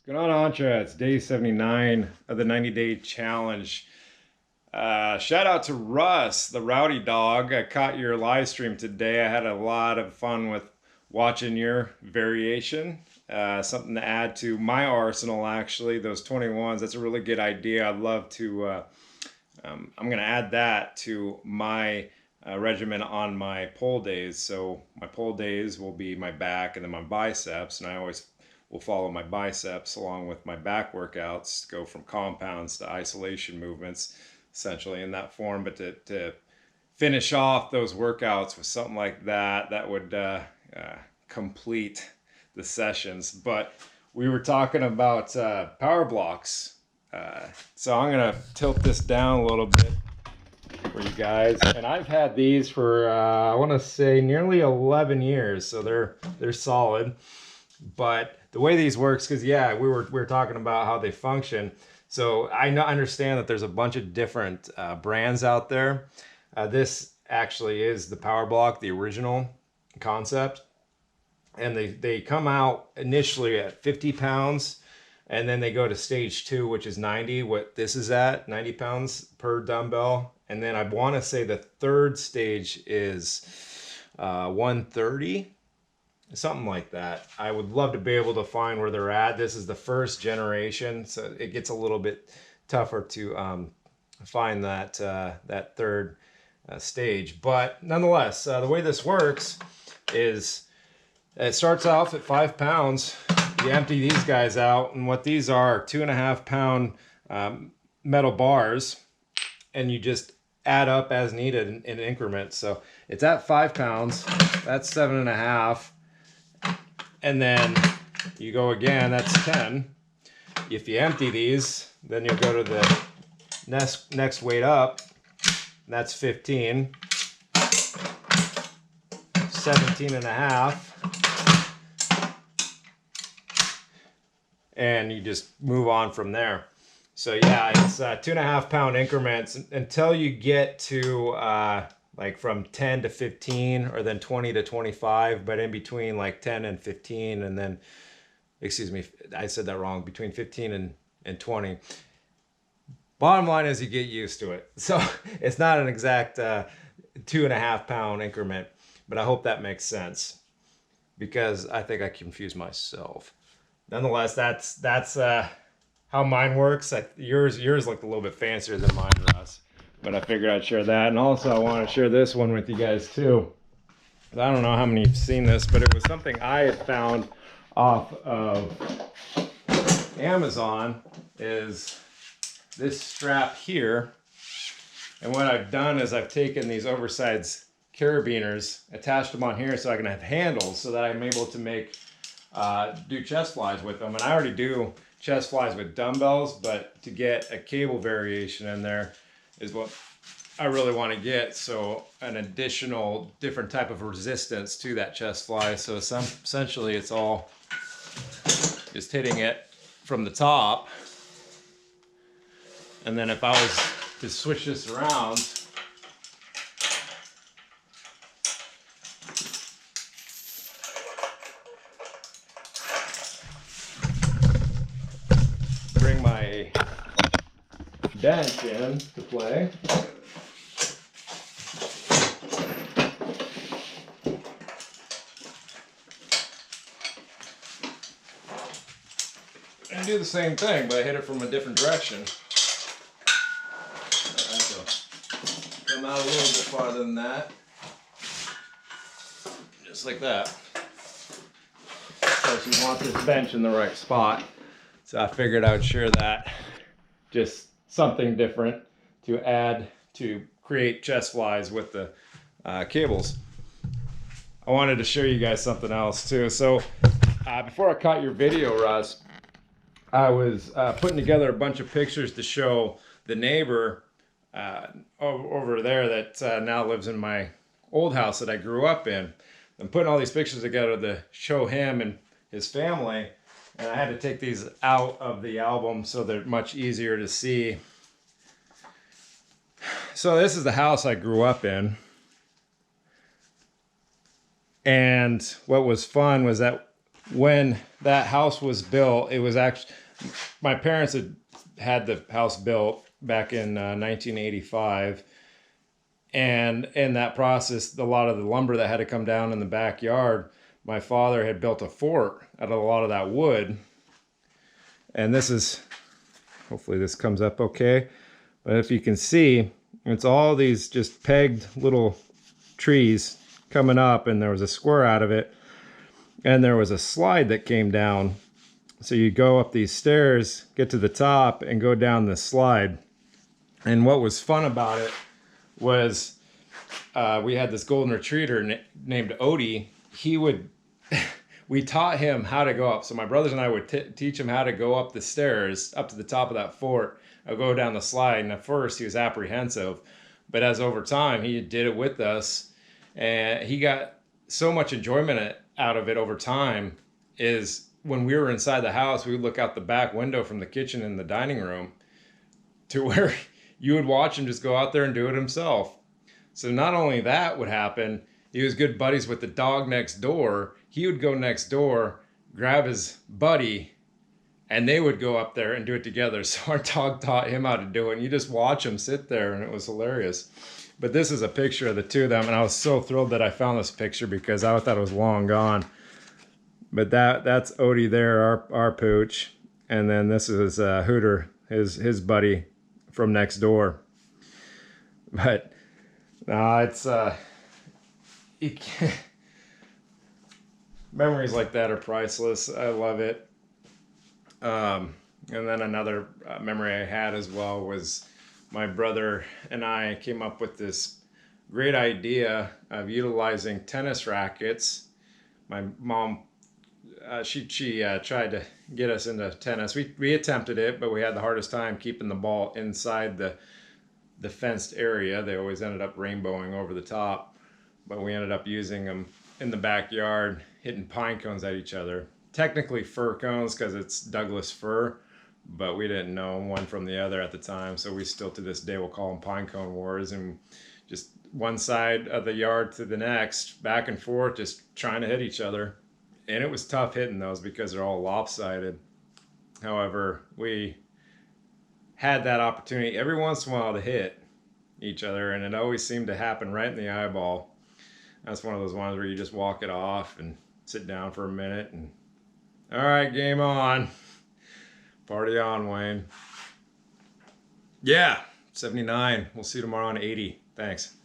What's going on, Antra? It's day 79 of the 90-day challenge. Shout out to Russ, the rowdy dog. I caught your live stream today. I had a lot of fun with watching your variation. Something to add to my arsenal, actually. Those 21s, that's a really good idea. I'd love to, I'm going to add that to my regimen on my pull days. So my pull days will be my back and then my biceps, and I always will follow my biceps along with my back workouts, go from compounds to isolation movements, essentially in that form. But to finish off those workouts with something like that, that would complete the sessions. But we were talking about power blocks. So I'm going to tilt this down a little bit for you guys. And I've had these for, I want to say nearly 11 years. So they're solid. But the way these works, because yeah, we were talking about how they function. So I understand that there's a bunch of different brands out there. This actually is the PowerBlock, the original concept. And they come out initially at 50 pounds, and then they go to stage 2, which is 90, what this is at, 90 pounds per dumbbell. And then I want to say the third stage is 130. Something like that. I would love to be able to find where they're at. This is the first generation, so it gets a little bit tougher to find that that third stage. But nonetheless, the way this works is it starts off at 5 pounds. You empty these guys out, and what these are 2.5 pound metal bars, and you just add up as needed in increments. So it's at 5 pounds. That's 7.5. And then you go again, that's 10. If you empty these, then you'll go to the next weight up, and that's 15. 17.5. And you just move on from there. So yeah, it's 2.5 pound increments until you get to like from 10 to 15, or then 20 to 25, but in between like 10 and 15, and then, excuse me, I said that wrong, between 15 and 20. Bottom line is you get used to it. So it's not an exact 2.5 pound increment, but I hope that makes sense, because I think I confuse myself. Nonetheless, that's how mine works. Yours looked a little bit fancier than mine, Russ. But I figured I'd share that. And also I want to share this one with you guys too. I don't know how many have seen this, but it was something I had found off of Amazon, is this strap here. And what I've done is I've taken these oversized carabiners, attached them on here so I can have handles, so that I'm able to make do chest flies with them. And I already do chest flies with dumbbells, but to get a cable variation in there is what I really want to get. So an additional different type of resistance to that chest fly. So essentially it's all just hitting it from the top. And then if I was to switch this around, bring my bench in to play. And do the same thing, but I hit it from a different direction. Alright, so come out a little bit farther than that. Just like that. Of course, you want this bench in the right spot. So I figured I would share that. Just something different to add to create chest flies with the cables. I wanted to show you guys something else too. So before I caught your video, Russ, I was putting together a bunch of pictures to show the neighbor over there that now lives in my old house that I grew up in. I'm putting all these pictures together to show him and his family. And I had to take these out of the album so they're much easier to see. So this is the house I grew up in. And what was fun was that when that house was built, it was actually, my parents had the house built back in 1985. And in that process, a lot of the lumber that had to come down in the backyard, my father had built a fort out of a lot of that wood. And this is, hopefully this comes up okay. But if you can see, it's all these just pegged little trees coming up, and there was a square out of it. And there was a slide that came down. So you go up these stairs, get to the top, and go down this slide. And what was fun about it was we had this golden retriever named Odie. He would, we taught him how to go up. So my brothers and I would teach him how to go up the stairs, up to the top of that fort. I'll go down the slide. And at first he was apprehensive, but as over time, he did it with us. And he got so much enjoyment out of it over time. Is when we were inside the house, we would look out the back window from the kitchen and the dining room to where you would watch him just go out there and do it himself. So not only that would happen, he was good buddies with the dog next door. He would go next door, grab his buddy, and they would go up there and do it together. So our dog taught him how to do it. And you just watch him sit there, and it was hilarious. But this is a picture of the two of them, and I was so thrilled that I found this picture because I thought it was long gone. But that's Odie there, our pooch. And then this is Hooter, his buddy from next door. But no, it's memories like that are priceless. I love it. And then another memory I had as well was my brother and I came up with this great idea of utilizing tennis rackets. My mom, she tried to get us into tennis. We attempted it, but we had the hardest time keeping the ball inside the fenced area. They always ended up rainbowing over the top, but we ended up using them in the backyard, hitting pine cones at each other. Technically fir cones because it's Douglas fir, but we didn't know one from the other at the time, so we still to this day will call them pine cone wars, and just one side of the yard to the next, back and forth, just trying to hit each other. And it was tough hitting those because they're all lopsided. However, we had that opportunity every once in a while to hit each other, and it always seemed to happen right in the eyeball. That's one of those ones where you just walk it off and sit down for a minute and, all right, game on. Party on, Wayne. Yeah, 79. We'll see you tomorrow on 80. Thanks.